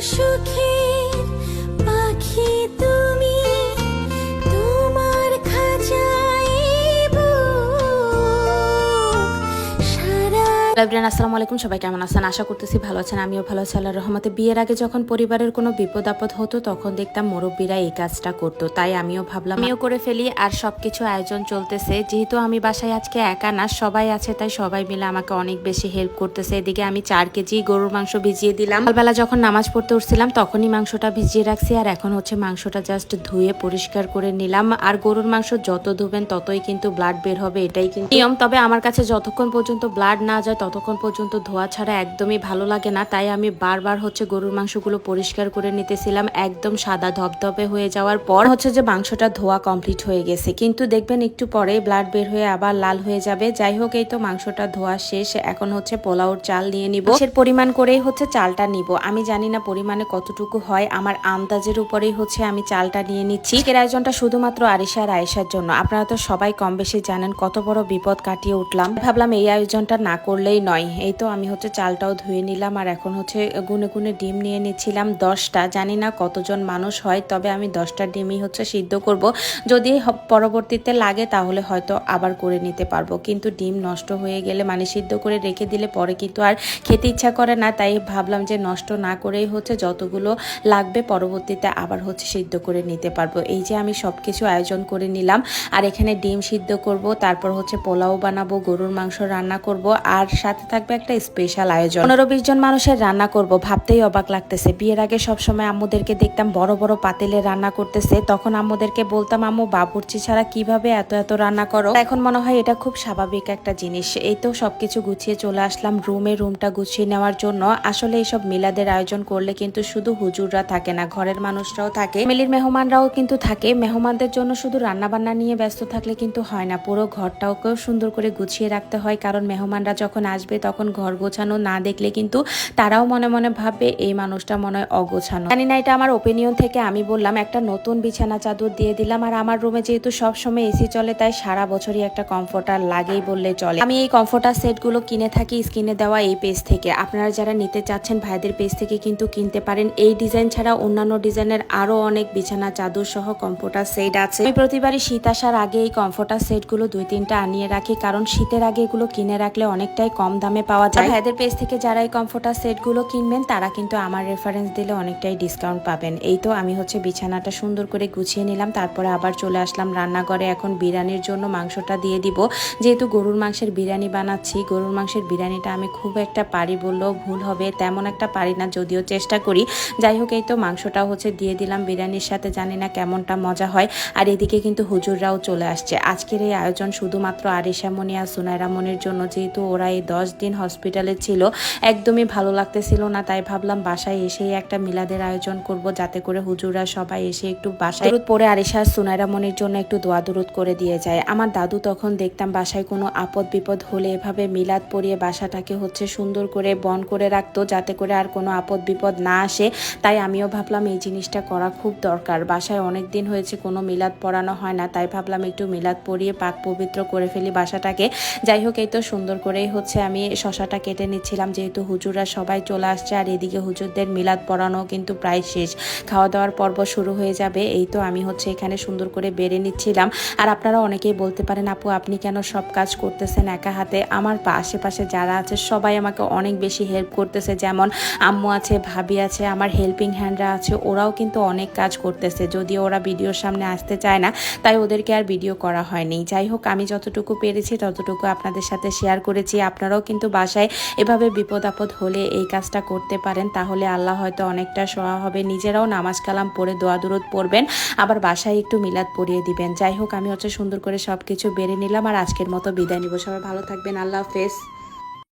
সুখের পাখি তুমি, তোমার খাঁচায় লাইব্রেরিয়ান আসসালামু আলাইকুম, সবাই কেমন আছেন? আশা করতেছি ভালো আছেন। আমিও ভালো আছি আল্লাহর রহমতে। বিয়ের আগে যখন পরিবারের কোনো বিপদ আপদ হতো তখন দেখতাম মুরব্বীরা এই কাজটা করতো, তাই আমিও ভাবলাম আমিও করে ফেলি। আর সবকিছু আয়োজন চলতেছে, যেহেতু আমি বাসায় আজকে একা না, সবাই আছে, তাই সবাই মিলে আমাকে অনেক বেশি হেল্প করতেছে। এদিকে আমি 4 কেজি গরুর মাংস ভিজিয়ে দিলাম। সকালবেলা যখন নামাজ পড়তে উঠছিলাম তখনই মাংসটা ভিজিয়ে রাখছি, আর এখন হচ্ছে মাংসটা জাস্ট ধুয়ে পরিষ্কার করে নিলাম। আর গরুর মাংস যত ধুবেন ততই কিন্তু ব্লাড বের হবে, এটাই কিন্তু নিয়ম। তবে আমার কাছে যতক্ষণ পর্যন্ত ব্লাড না যায় ততক্ষণ পর্যন্ত ধোয়া ছাড়া একদমই ভালো লাগে না, তাই আমি বারবার হচ্ছে গরুর মাংসগুলো পরিষ্কার করে নিতেছিলাম। একদম সাদা ধবধবে হয়ে যাওয়ার পর হচ্ছে যে মাংসটা ধোয়া কমপ্লিট হয়ে গেছে, কিন্তু দেখবেন একটু পরে ব্লাড বের হয়ে আবার লাল হয়ে যাবে। যাই হোক, এই তো মাংসটা ধোয়া শেষ। এখন হচ্ছে পোলাওর চাল নিয়ে নিব। সের পরিমাণ করেই হচ্ছে চালটা নিব। আমি জানি না পরিমাণে কতটুকু হয়, আমার আন্দাজের উপরেই হচ্ছে আমি চালটা নিয়ে নিচ্ছি। এর আয়োজনটা শুধুমাত্র আরিশা আর আয়েশার জন্য। আপনারা তো সবাই কম বেশি জানেন কত বড় বিপদ কাটিয়ে উঠলাম। ভাবলাম এই আয়োজনটা না করলেই নয়। এই তো আমি হচ্ছে চালটাও ধুয়ে নিলাম, আর এখন হচ্ছে গুনে গুনে ডিম নিয়ে নিচ্ছিলাম 10টা। জানি না কতজন মানুষ হয়, তবে আমি 10টা ডিমই হচ্ছে সিদ্ধ করব। যদি পরবর্তীতে লাগে তাহলে হয়তো আবার করে নিতে পারবো, কিন্তু ডিম নষ্ট হয়ে গেলে মানে সিদ্ধ করে রেখে দিলে পরে কিন্তু আর খেতে ইচ্ছা করে না, তাই ভাবলাম যে নষ্ট না করেই হচ্ছে যতগুলো লাগবে পরবর্তীতে আবার হচ্ছে সিদ্ধ করে নিতে পারবো। এই যে আমি সব কিছু আয়োজন করে নিলাম, আর এখানে ডিম সিদ্ধ করব, তারপর হচ্ছে পোলাও বানাবো, গরুর মাংস রান্না করব, আর সাথে থাকবে একটা স্পেশাল আয়োজন। 15-20 জন মানুষের রান্না করব, ভাবতেই অবাক লাগতেছে। বিয়ের আগে সবসময় আম্মুদেরকে দেখতাম বড় বড় পাতিলে রান্না করতেছে, তখন আম্মুদেরকে বলতাম আম্মু বাবুর্চি ছাড়া কিভাবে এত এত রান্না করো। এখন মনে হয় এটা খুব স্বাভাবিক একটা জিনিস। এই তো সবকিছু গুছিয়ে চলে আসলাম রুমটা গুছিয়ে নেওয়ার জন্য। আসলে এইসব মিলাদের আয়োজন করলে কিন্তু শুধু হুজুররা থাকে না, ঘরের মানুষরাও থাকে, ফ্যামিলির মেহমানরাও কিন্তু থাকে। মেহমানদের জন্য শুধু রান্না বান্না নিয়ে ব্যস্ত থাকলে কিন্তু হয় না, পুরো ঘরটাকেও সুন্দর করে গুছিয়ে রাখতে হয়, কারণ মেহমানরা যখন আসবে তখন ঘর গোছানো না দেখলে কিন্তু তারাও মনে মনে ভাববে এই মানুষটা মনে হয় অগোছানো। জানি না, এটা আমার ওপিনিয়ন থেকে আমি বললাম। একটা নতুন বিছানা চাদর দিয়ে দিলাম, আর আমার রুমে যেহেতু সবসময় এসি চলে তাই সারা বছরই একটা কমফোর্টার লাগেই বললে চলে। আমি এই কমফোর্টার সেটগুলো কিনে থাকি স্ক্রিনে দেওয়া এই পেজ থেকে। আপনারা যারা নিতে চাচ্ছেন ভাইদের পেজ থেকে কিন্তু কিনতে পারেন। এই ডিজাইন ছাড়া অন্যান্য ডিজাইনের আরো অনেক বিছানা চাদর সহ কমফোর্টার সেট আছে। আমি প্রতিবারই শীত আসার আগে এই কমফোর্টার সেটগুলো 2-3টা আনিয়ে রাখি, কারণ শীতের আগে এগুলো কিনে রাখলে অনেকটাই কম দামে পাওয়া যায়। ভাইদের পেজ থেকে যারা এই কমফোর্টার সেটগুলো কিনবেন তারা কিন্তু আমার রেফারেন্স দিলে অনেকটাই ডিসকাউন্ট পাবেন। এই তো আমি হচ্ছে বিছানাটা সুন্দর করে গুছিয়ে নিলাম, তারপরে আবার চলে আসলাম রান্নাঘরে। এখন বিরিয়ানির জন্য মাংসটা দিয়ে দিব। যেহেতু গরুর মাংসের বিরিয়ানি বানাচ্ছি, গরুর মাংসের বিরিয়ানিটা আমি খুব একটা পারি বললেও ভুল হবে, তেমন একটা পারি না, যদিও চেষ্টা করি। যাই হোক, এই তো মাংসটা হচ্ছে দিয়ে দিলাম বিরিয়ানির সাথে, জানি না কেমনটা মজা হয়। আর এদিকে কিন্তু হুজুররাও চলে আসছে। আজকের এই আয়োজন শুধুমাত্র আরিশা মনি আর সুনাইরা মনির জন্য, যেহেতু ওরা এই 10 দিন হসপিটালে ছিল, একদমই ভালো লাগতেছিল না, তাই ভাবলাম বাসায় এসেই একটা মিলাদের আয়োজন করব, যাতে করে হুজুররা সবাই এসে একটু বাসায় দুরুদ পড়ে আরিশা আর সুনাইরা মনির জন্য একটু দোয়া দুরুদ করে দিয়ে যায়। আমার দাদু তখন দেখতাম বাসায় কোনো আপদ বিপদ হলে এভাবে মিলাদ পড়িয়ে বাসাটাকে হচ্ছে সুন্দর করে বন করে রাখতো, যাতে করে আর কোনো আপদ বিপদ না আসে। তাই আমিও ভাবলাম এই জিনিসটা করা খুব দরকার। বাসায় অনেক দিন হয়েছে কোনো মিলাদ পড়ানো হয় না, তাই ভাবলাম একটু মিলাদ পড়িয়ে পাক পবিত্র করে ফেলি বাসাটাকে। যাই হোক, এই তো সুন্দর করেই হচ্ছে আমি শশাটা কেটে নিচ্ছিলাম, যেহেতু হুজুররা সবাই চলে আসছে। আর এদিকে হুজুরদের মিলাদ পড়ানো কিন্তু প্রায় শেষ, খাওয়া দাওয়ার পর্ব শুরু হয়ে যাবে। এই তো আমি হচ্ছে এখানে সুন্দর করে বেড়ে নিচ্ছিলাম। আর আপনারা অনেকেই বলতে পারেন আপু আপনি কেন সব কাজ করতেছেন একা হাতে? আমার আশেপাশে যারা আছে সবাই আমাকে অনেক বেশি হেল্প করতেছে, যেমন আম্মু আছে, ভাবি আছে, আমার হেল্পিং হ্যান্ডরা আছে, ওরাও কিন্তু অনেক কাজ করতেছে। যদিও ওরা ভিডিওর সামনে আসতে চায় না, তাই ওদেরকে আর ভিডিও করা হয়নি। যাই হোক, আমি যতটুকু পেরেছি ততটুকু আপনাদের সাথে শেয়ার করেছি। আপনারাও কিন্তু বাসায় এভাবে বিপদ আপদ হলে এই কাজটা করতে পারেন, তাহলে আল্লাহ হয়তো অনেকটা সহায় হবে। নিজেরাও নামাজ কালাম পড়ে দোয়া দুরুদ পড়বেন, আবার বাসায় একটু মিলাদ পড়িয়ে দিবেন। যাই হোক, আমি হচ্ছে সুন্দর করে সবকিছু বেড়ে নিলাম, আর আজকের মতো বিদায় নিব। সবাই ভালো থাকবেন, আল্লাহ হাফেজ।